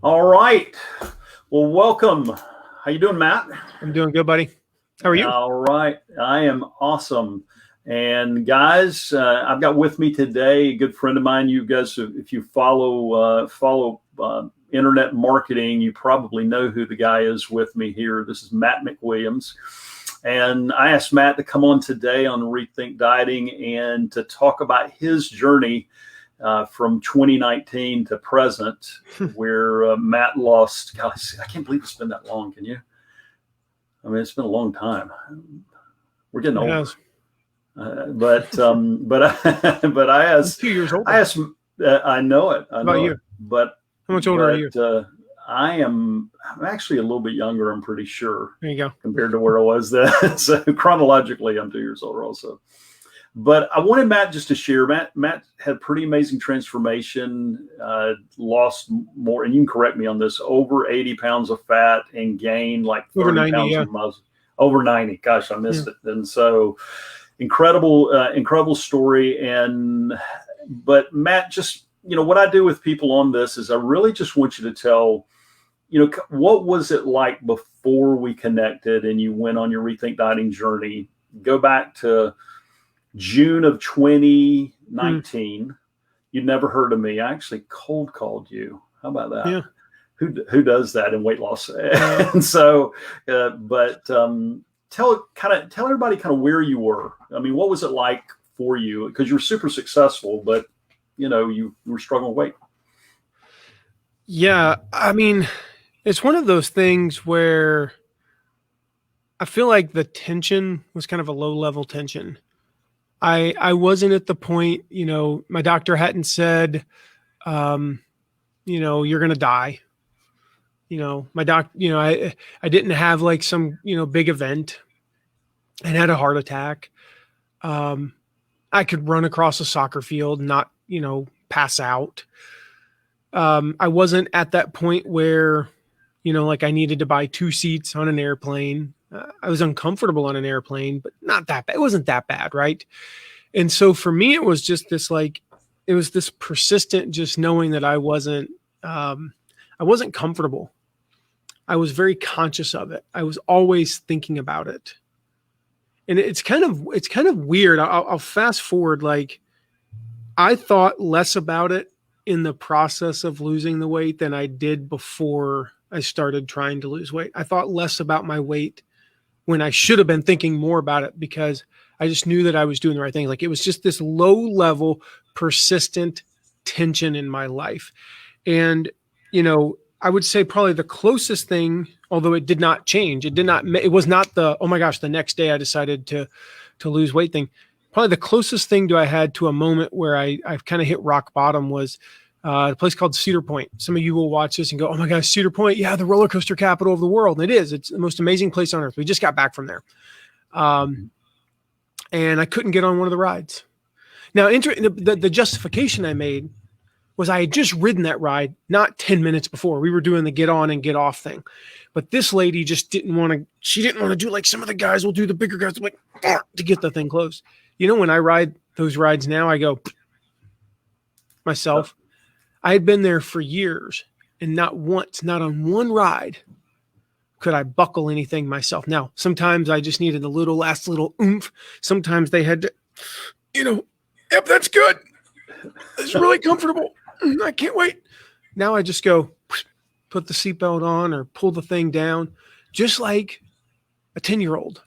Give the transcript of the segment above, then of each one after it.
All right. Well, welcome. How you doing, Matt? I'm doing good, buddy. How are you? All right. I am awesome. And guys, I've got with me today a good friend of mine. You guys, if you follow internet marketing, you probably know who the guy is with me here. This is Matt McWilliams. And I asked Matt to come on today on Rethink Dieting and to talk about his journey from 2019 to present, where Matt lost. Gosh, I can't believe it's been that long. Can you? I mean, it's been a long time. We're getting older. Yes. But I I'm asked. 2 years older. I asked. I know it. I How about know you? it. But How much older are you? I'm actually a little bit younger. I'm pretty sure There you go. compared to where I was then. So chronologically, I'm 2 years older also. But I wanted Matt just to share. Matt had pretty amazing transformation, lost more, and you can correct me on this, over 80 pounds of fat and gained like 30 Over 90, pounds yeah. of muscle. Over 90. Gosh, I missed Yeah. it. And so incredible story. But Matt, just, what I do with people on this is I really just want you to tell, what was it like before we connected and you went on your Rethink Dieting journey? Go back to June of 2019. You'd never heard of me. I actually cold called you. How about that? Yeah. Who does that in weight loss? And so, tell everybody kind of where you were. I mean, what was it like for you? Because you were super successful, but you were struggling with weight. Yeah. I mean, it's one of those things where I feel like the tension was kind of a low level tension. I wasn't at the point, my doctor hadn't said, you're going to die. I didn't have like some, big event and had a heart attack. I could run across a soccer field, and not, pass out. I wasn't at that point where, like I needed to buy 2 seats on an airplane. I was uncomfortable on an airplane, but not that bad. It wasn't that bad, right? And so for me, it was just this it was this persistent, just knowing that I wasn't comfortable. I was very conscious of it. I was always thinking about it. And it's kind of weird. I'll fast forward. Like, I thought less about it in the process of losing the weight than I did before I started trying to lose weight. I thought less about my weight when I should have been thinking more about it, because I just knew that I was doing the right thing. Like, it was just this low level, persistent tension in my life. And, I would say probably the closest thing, although it did not change, it was not the, oh my gosh, the next day I decided to lose weight thing. Probably the closest thing I had to a moment where I've kind of hit rock bottom was a place called Cedar Point. Some of you will watch this and go, oh my gosh, Cedar Point. Yeah, the roller coaster capital of the world. And it is. It's the most amazing place on earth. We just got back from there. And I couldn't get on one of the rides. Now, the justification I made was I had just ridden that ride not 10 minutes before. We were doing the get on and get off thing. But this lady just didn't want to do like some of the guys will do, the bigger guys, like, to get the thing closed. When I ride those rides now, I go myself. I had been there for years, and not once, not on one ride, could I buckle anything myself. Now, sometimes I just needed last little oomph. Sometimes they had to, yep, that's good. It's really comfortable. I can't wait. Now I just go put the seatbelt on or pull the thing down, just like a 10-year-old,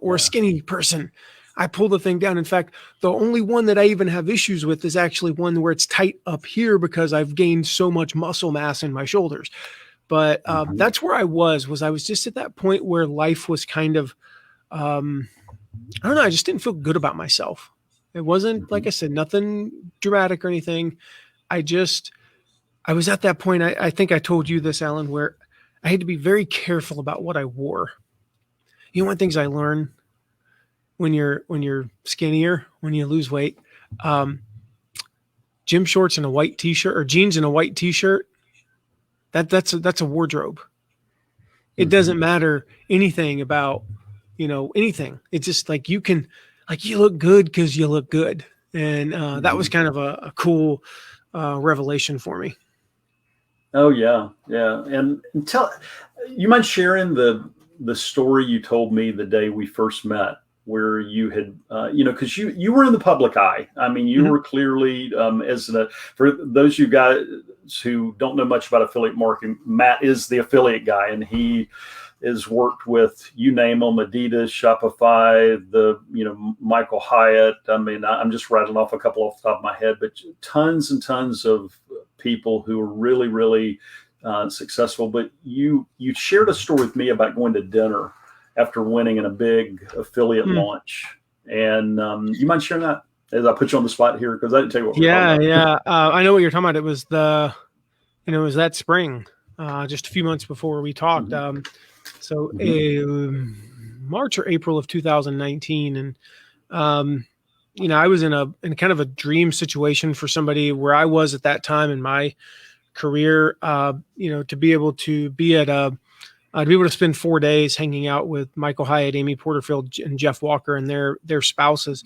or a skinny person. I pull the thing down. In fact, the only one that I even have issues with is actually one where it's tight up here because I've gained so much muscle mass in my shoulders. But that's where I was just at that point where life was kind of, I don't know, I just didn't feel good about myself. It wasn't, like I said, nothing dramatic or anything. I was at that point, I think I told you this, Alan, where I had to be very careful about what I wore. One of the things I learned when you're skinnier, when you lose weight, gym shorts and a white t-shirt, or jeans and a white t-shirt, that's a wardrobe. It doesn't matter anything about, anything. It's just like you look good because you look good. And that was kind of a cool revelation for me. Oh yeah, yeah. And tell, you mind sharing the story you told me the day we first met, where you had, because you were in the public eye. I mean, you Mhm. were clearly, for those you guys who don't know much about affiliate marketing, Matt is the affiliate guy, and he has worked with, you name them, Adidas, Shopify, Michael Hyatt. I mean, I'm just rattling off a couple off the top of my head, but tons and tons of people who are really, really successful. But you shared a story with me about going to dinner after winning in a big affiliate Hmm. launch, and you mind sharing that as I put you on the spot here, because I didn't tell you what we were talking Yeah, about. yeah. I know what you're talking about. It was it was that spring, just a few months before we talked. Mm-hmm. So Mm-hmm. March or April of 2019, and um, I was in kind of a dream situation for somebody where I was at that time in my career. To be able to be at to be able to spend 4 days hanging out with Michael Hyatt, Amy Porterfield, and Jeff Walker and their spouses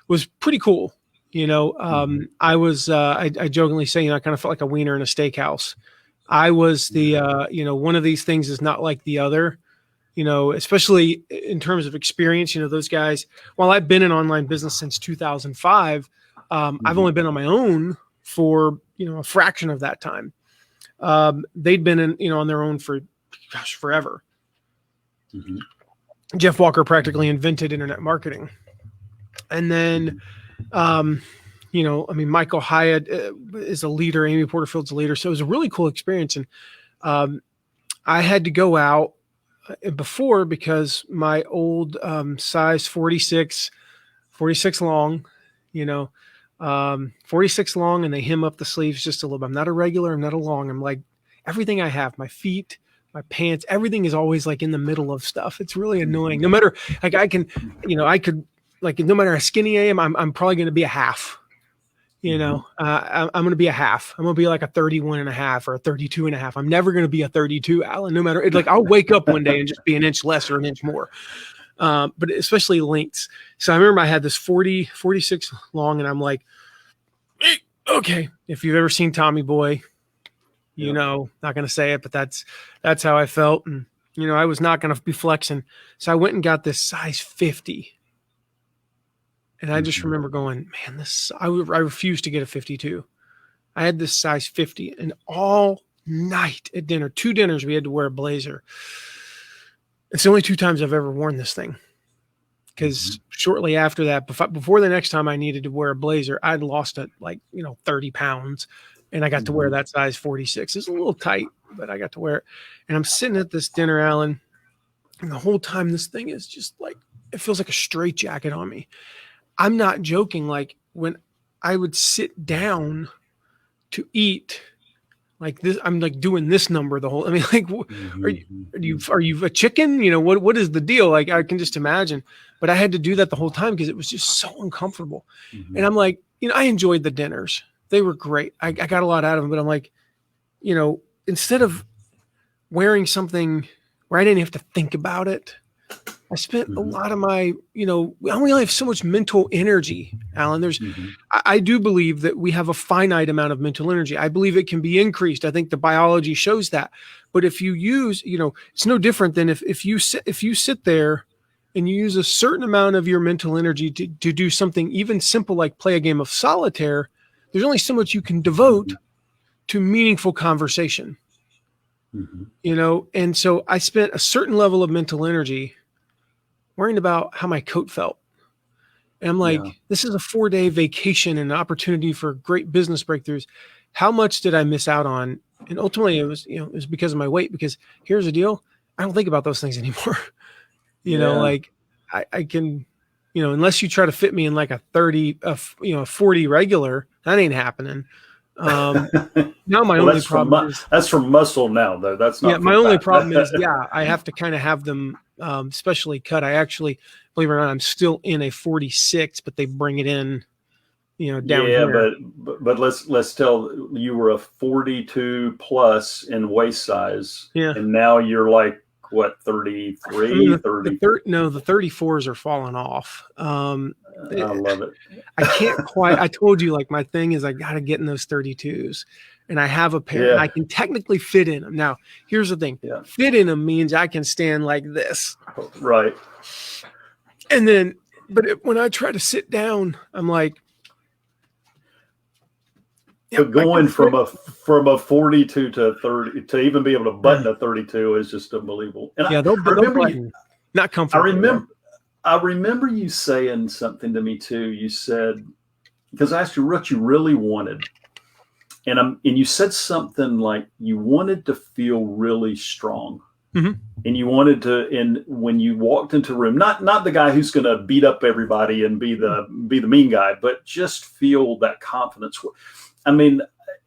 was pretty cool. Mm-hmm. I jokingly say, I kind of felt like a wiener in a steakhouse. I was the, one of these things is not like the other, especially in terms of experience. Those guys, while I've been in online business since 2005, I've Mm-hmm. only been on my own for, a fraction of that time. They'd been on their own for, gosh, forever. Mm-hmm. Jeff Walker practically invented internet marketing. And then, um, Michael Hyatt is a leader. Amy Porterfield's a leader. So it was a really cool experience. And um, I had to go out before because my old size 46 long, 46 long, and they hem up the sleeves just a little bit. I'm not a regular. I'm not a long. I'm like everything I have, my feet, my pants, everything is always like in the middle of stuff. It's really annoying. No matter like I could like no matter how skinny I am, I'm probably going to be a half. Mm-hmm. I'm going to be a half. I'm going to be like a 31 and a half or a 32 and a half. I'm never going to be a 32, Alan, no matter it. Like I'll wake up one day and just be an inch less or an inch more. But especially lengths. So I remember I had this 46 long and I'm like, hey, okay. If you've ever seen Tommy Boy, Yeah. not going to say it, but that's how I felt. And, I was not going to be flexing. So I went and got this size 50. And I just Mm-hmm. remember going, man, I refused to get a 52. I had this size 50 and all night at dinner, 2 dinners, we had to wear a blazer. It's the only 2 times I've ever worn this thing. Because shortly after that, before the next time I needed to wear a blazer, I'd lost it 30 pounds. And I got to wear that size 46. It's a little tight, but I got to wear it. And I'm sitting at this dinner, Alan, and the whole time this thing is just like, it feels like a straitjacket on me. I'm not joking. Like when I would sit down to eat like this, I'm like doing this number the whole, I mean, like, are you a chicken? What is the deal? Like, I can just imagine, but I had to do that the whole time because it was just so uncomfortable. Mm-hmm. And I'm like, I enjoyed the dinners. They were great. I got a lot out of them, but I'm like, instead of wearing something where I didn't have to think about it, I spent a lot of my, I only have so much mental energy, Alan. I do believe that we have a finite amount of mental energy. I believe it can be increased. I think the biology shows that. But if you use, it's no different than if you sit there and you use a certain amount of your mental energy to do something even simple like play a game of solitaire, there's only so much you can devote to meaningful conversation. And so I spent a certain level of mental energy worrying about how my coat felt. And I'm like, this is a 4-day vacation and an opportunity for great business breakthroughs. How much did I miss out on? And ultimately it was because of my weight, because here's the deal. I don't think about those things anymore. Like I can, unless you try to fit me in like a 30, a 40 regular, that ain't happening. Now my only problem is that's from muscle now though. That's not my from only fat. problem is, I have to kind of have them specially cut. I actually, believe it or not, I'm still in a 46, but they bring it in, down here. But let's tell, you were a 42 plus in waist size, Yeah. and now you're like what, 33, 30? The 34s are falling off. I love it. I can't quite. I told you, like, my thing is I got to get in those 32s, and I have a pair and Yeah. I can technically fit in them. Now, here's the thing. Yeah. Fit in them means I can stand like this. Right. And then, when I try to sit down, I'm like, but going from a 42 to 30 to even be able to button a 32 is just unbelievable. And yeah, I they'll remember button. Not comfortable. I remember you saying something to me too. You said, because I asked you what you really wanted, and you said something like you wanted to feel really strong, Mm-hmm. and you wanted to. And when you walked into a room, not the guy who's going to beat up everybody and be the mean guy, but just feel that confidence. I mean,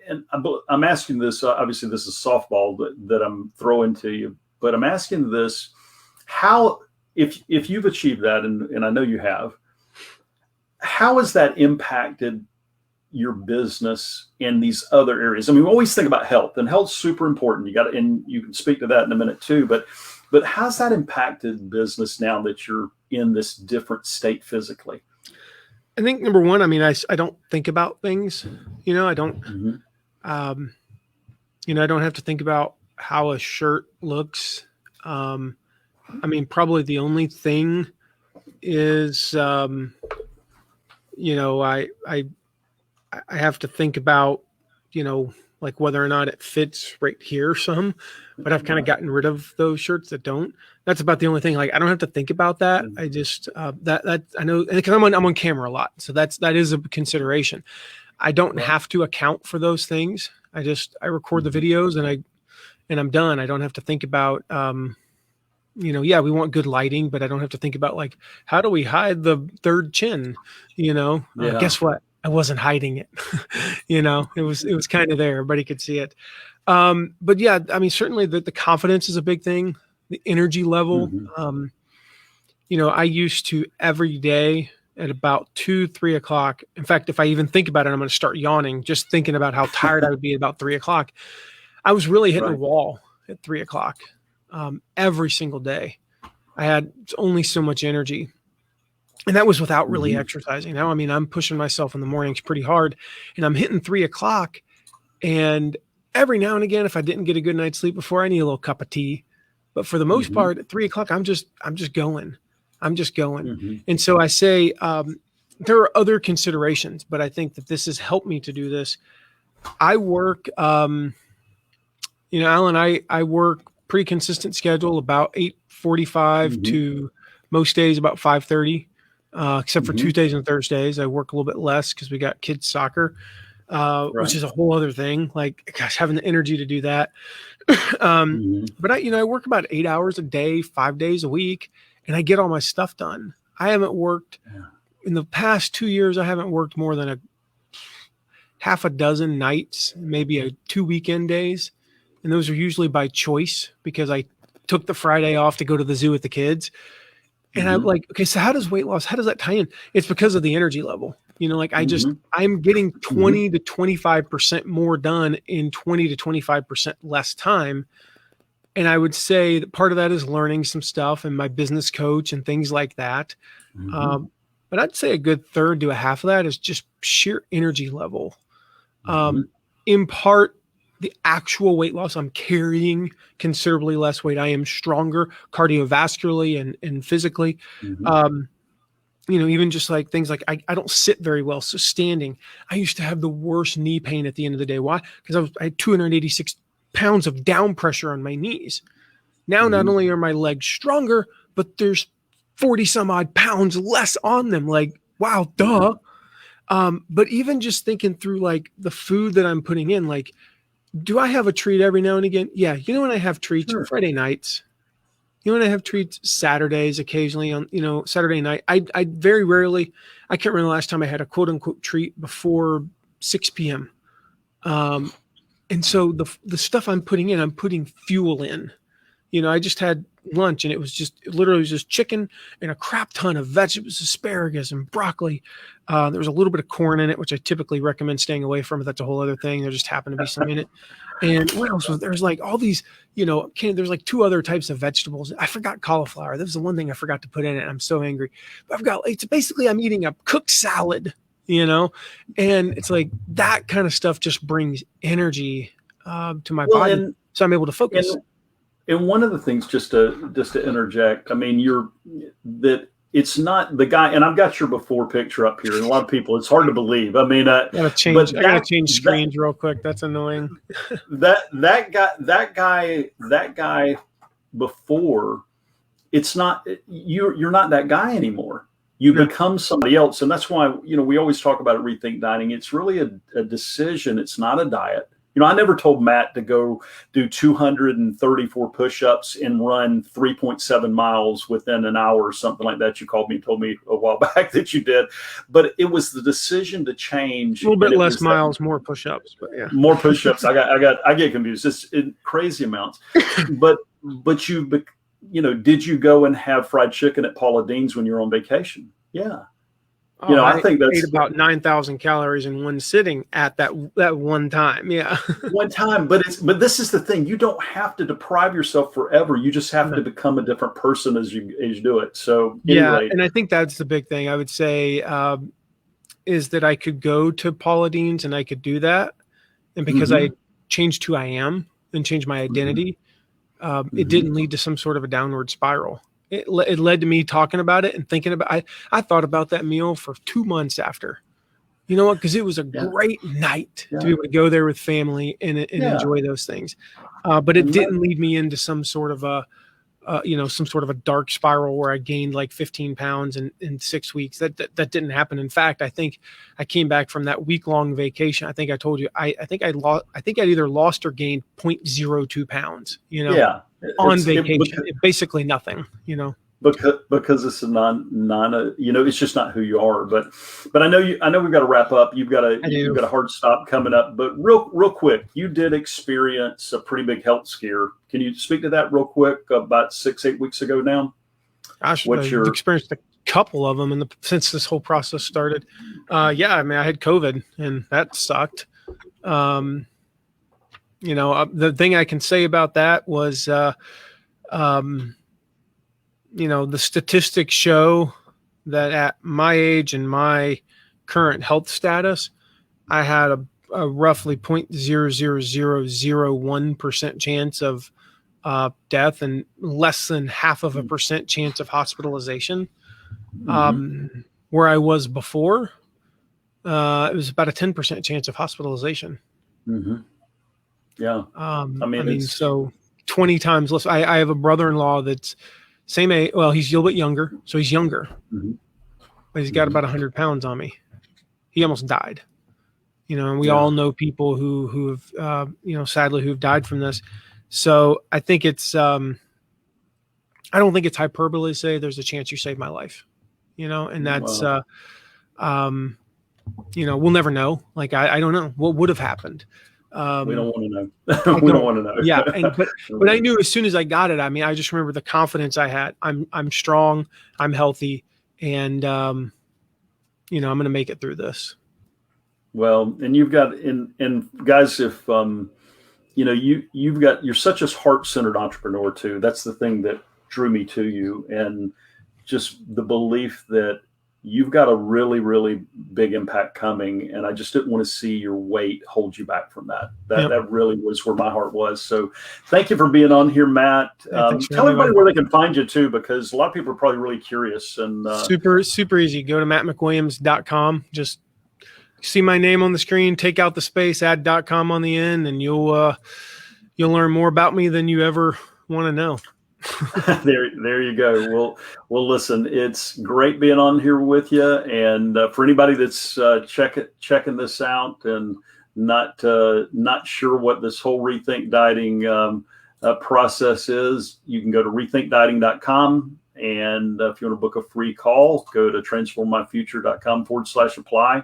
and I'm asking this. Obviously, this is softball that I'm throwing to you, but I'm asking this: how, if you've achieved that, and I know you have, how has that impacted your business in these other areas? I mean, we always think about health, and health's super important. And you can speak to that in a minute too. But how's that impacted business now that you're in this different state physically? I think number one, I mean, I don't think about things, I don't, I don't have to think about how a shirt looks. I mean, probably the only thing is, I have to think about, like whether or not it fits right here some, but I've kind of gotten rid of those shirts that don't. That's about the only thing. Like, I don't have to think about that. I just, that I know, because I'm on camera a lot. So that is a consideration. I don't have to account for those things. I record the videos and I'm done. I don't have to think about, yeah, we want good lighting, but I don't have to think about like, how do we hide the third chin? Guess what? I wasn't hiding it. It was kind of there. Everybody could see it. But yeah, I mean, certainly the confidence is a big thing. The energy level. I used to every day at about 2-3 o'clock. In fact, if I even think about it, I'm going to start yawning just thinking about how tired I would be at about 3 o'clock. I was really hitting a wall at 3 o'clock every single day. I had only so much energy. And that was without really exercising. Now, I mean, I'm pushing myself in the mornings pretty hard, and I'm hitting 3 o'clock. And every now and again, if I didn't get a good night's sleep before, I need a little cup of tea. But for the most part, at 3 o'clock, I'm just going. And so I say, there are other considerations, but I think that this has helped me to do this. I work, Alan, I work pretty consistent schedule, about 8:45 to most days about 5:30. Except for Tuesdays and Thursdays, I work a little bit less because we got kids soccer, which is a whole other thing. Like, gosh, having the energy to do that. But I work about 8 hours a day, 5 days a week, and I get all my stuff done. I haven't worked in the past 2 years. I haven't worked more than a half a dozen nights, maybe 2 weekend days. And those are usually by choice because I took the Friday off to go to the zoo with the kids. And I'm like, okay, so how does weight loss, how does that tie in? It's because of the energy level. I'm getting 20 to 25% more done in 20 to 25% less time. And I would say that part of that is learning some stuff and my business coach and things like that. But I'd say a good third to a half of that is just sheer energy level. In part, the actual weight loss, I'm carrying considerably less weight. I am stronger cardiovascularly and physically. Even just like things like I don't sit very well. So standing, I used to have the worst knee pain at the end of the day. Why? Because I had 286 pounds of down pressure on my knees. Now, not only are my legs stronger, but there's 40 some odd pounds less on them. Like, wow, duh. But even just thinking through like the food that I'm putting in, like, do I have a treat every now and again? Yeah. When I have treats Friday nights, when I have treats Saturdays, occasionally on, Saturday night, I very rarely, I can't remember the last time I had a quote unquote treat before 6 p.m. And so the stuff I'm putting in, I'm putting fuel in. I just had lunch and it was literally just chicken and a crap ton of vegetables, asparagus and broccoli. There was a little bit of corn in it, which I typically recommend staying away from, but that's a whole other thing. There just happened to be some in it. And what else was there's like all these, there's like 2 other types of vegetables. I forgot cauliflower. That was the one thing I forgot to put in it. I'm so angry. But it's basically I'm eating a cooked salad, and it's like that kind of stuff just brings energy to my Well, body, so I'm able to focus. And one of the things, just to interject, I mean, that it's not the guy, and I've got your before picture up here, and a lot of people, it's hard to believe. I mean, I gotta change screens real quick. That's annoying. that guy before, it's not you're not that guy anymore. You become somebody else, and that's why we always talk about it, Rethink Dining. It's really a decision. It's not a diet. I never told Matt to go do 234 push-ups and run 3.7 miles within an hour or something like that. You called me and told me a while back that you did, but it was the decision to change. A little bit less miles, more push-ups, but yeah, more push-ups. I get confused. It's crazy amounts. But did you go and have fried chicken at Paula Deen's when you were on vacation? Yeah. I think that's ate about 9,000 calories in one sitting at that one time. Yeah. One time. But this is the thing. You don't have to deprive yourself forever. You just have to become a different person as you do it. So anyway. And I think that's the big thing I would say, is that I could go to Paula Deen's and I could do that. And because I changed who I am and changed my identity, it didn't lead to some sort of a downward spiral. It led to me talking about it and thinking about. I thought about that meal for 2 months after. You know what? Because it was a great night to be able to go there with family and enjoy those things. But it didn't lead me into some sort of a dark spiral where I gained like 15 pounds in 6 weeks. That didn't happen. In fact, I think I came back from that week-long vacation. I think I told you. I think I either lost or gained 0.02 pounds. On vacation, basically nothing. Because it's a non it's just not who you are. But I know we've got to wrap up. You've got a hard stop coming up. But real quick, you did experience a pretty big health scare. Can you speak to that real quick? About 6-8 weeks ago now. Gosh, I've experienced a couple of them since this whole process started. I had COVID and that sucked. The thing I can say about that was, the statistics show that at my age and my current health status, I had a roughly 0.00001% chance of death and less than 0.5% chance of hospitalization. Where I was before, it was about a 10% chance of hospitalization. Yeah. So 20 times less. I have a brother-in-law that's same age. Well, he's a little bit younger, so he's younger, but he's got about 100 pounds on me. He almost died, and we all know people who have, sadly who've died from this. So I think it's, I don't think it's hyperbole to say there's a chance you saved my life, and that's, we'll never know. Like, I don't know what would have happened. We don't want to know. We don't want to know. Yeah. But I knew as soon as I got it, I just remember the confidence I had. I'm strong, I'm healthy, and, I'm going to make it through this. Well, and you've got, and guys, if, you're such a heart-centered entrepreneur too. That's the thing that drew me to you, and just the belief that you've got a really, really big impact coming, and I just didn't want to see your weight hold you back from that. That really was where my heart was. So thank you for being on here, Matt. Tell everybody where they can find you too, because a lot of people are probably really curious. And super easy. Go to mattmcwilliams.com. Just see my name on the screen, take out the space, add .com on the end, and you'll learn more about me than you ever want to know. There you go. Well, listen, it's great being on here with you. And for anybody that's checking this out and not sure what this whole Rethink Dieting process is, you can go to rethinkdieting.com. And if you want to book a free call, go to transformmyfuture.com/apply.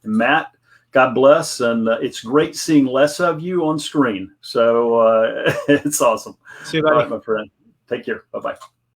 And Matt, God bless. And it's great seeing less of you on screen. So it's awesome. See you, buddy. All right, my friend. Take care. Bye-bye.